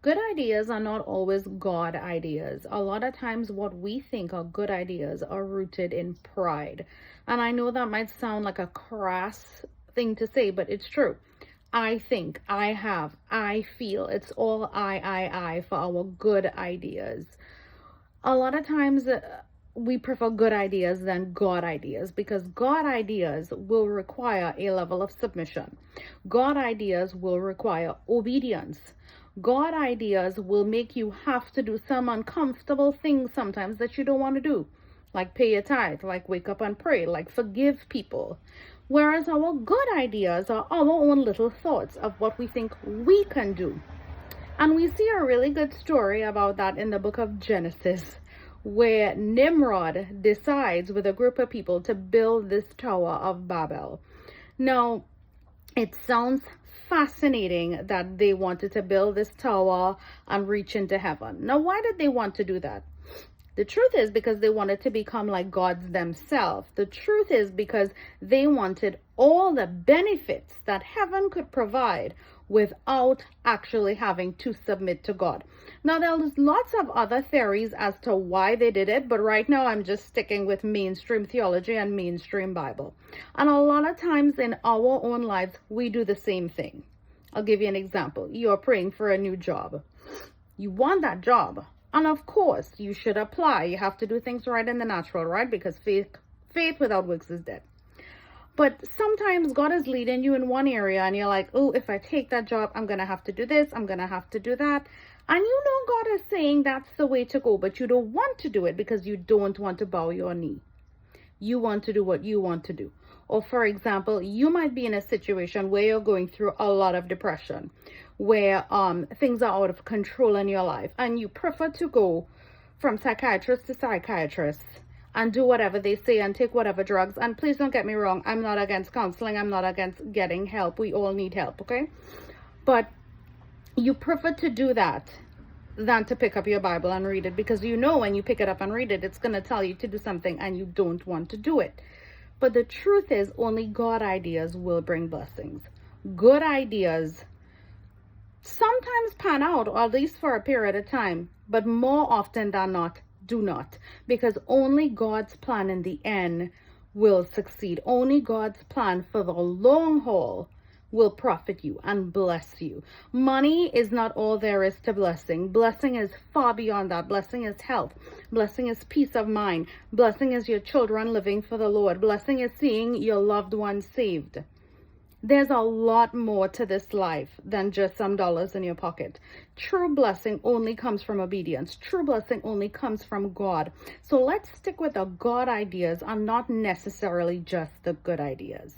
Good ideas are not always God ideas. A lot of times, what we think are good ideas are rooted in pride. And I know that might sound like a crass thing to say, but it's true. I think, I have, I feel. It's all I for our good ideas. A lot of times, we prefer good ideas than God ideas because God ideas will require a level of submission. God ideas will require obedience. God ideas will make you have to do some uncomfortable things sometimes that you don't want to do, like pay your tithe, like wake up and pray, like forgive people. Whereas our good ideas are our own little thoughts of what we think we can do. And we see a really good story about that in the book of Genesis, where Nimrod decides with a group of people to build this Tower of Babel. Now, it sounds fascinating that they wanted to build this tower and reach into heaven. Now, why did they want to do that? The truth is because they wanted to become like gods themselves. The truth is because they wanted all the benefits that heaven could provide without actually having to submit to God. Now, there's lots of other theories as to why they did it, but right now I'm just sticking with mainstream theology and mainstream Bible. And a lot of times in our own lives, we do the same thing. I'll give you an example. You're praying for a new job. You want that job. And of course, you should apply. You have to do things right in the natural, right? Because faith without works is dead. But sometimes God is leading you in one area and you're like, oh, if I take that job, I'm going to have to do this. I'm going to have to do that. And you know God is saying that's the way to go, but you don't want to do it because you don't want to bow your knee. You want to do what you want to do. Or for example, you might be in a situation where you're going through a lot of depression, where things are out of control in your life, and you prefer to go from psychiatrist to psychiatrist and do whatever they say and take whatever drugs. And please don't get me wrong, I'm not against counseling. I'm not against getting help. We all need help, okay? But you prefer to do that than to pick up your Bible and read it, because you know when you pick it up and read it, it's going to tell you to do something and you don't want to do it. But the truth is, only God ideas will bring blessings. Good ideas sometimes pan out, or at least for a period of time, but more often than not, do not, because only God's plan in the end will succeed. Only God's plan for the long haul will profit you and bless you. Money is not all there is to blessing. Blessing is far beyond that. Blessing is health. Blessing is peace of mind. Blessing is your children living for the Lord. Blessing is seeing your loved ones saved. There's a lot more to this life than just some dollars in your pocket. True blessing only comes from obedience. True blessing only comes from God. So let's stick with the God ideas and not necessarily just the good ideas.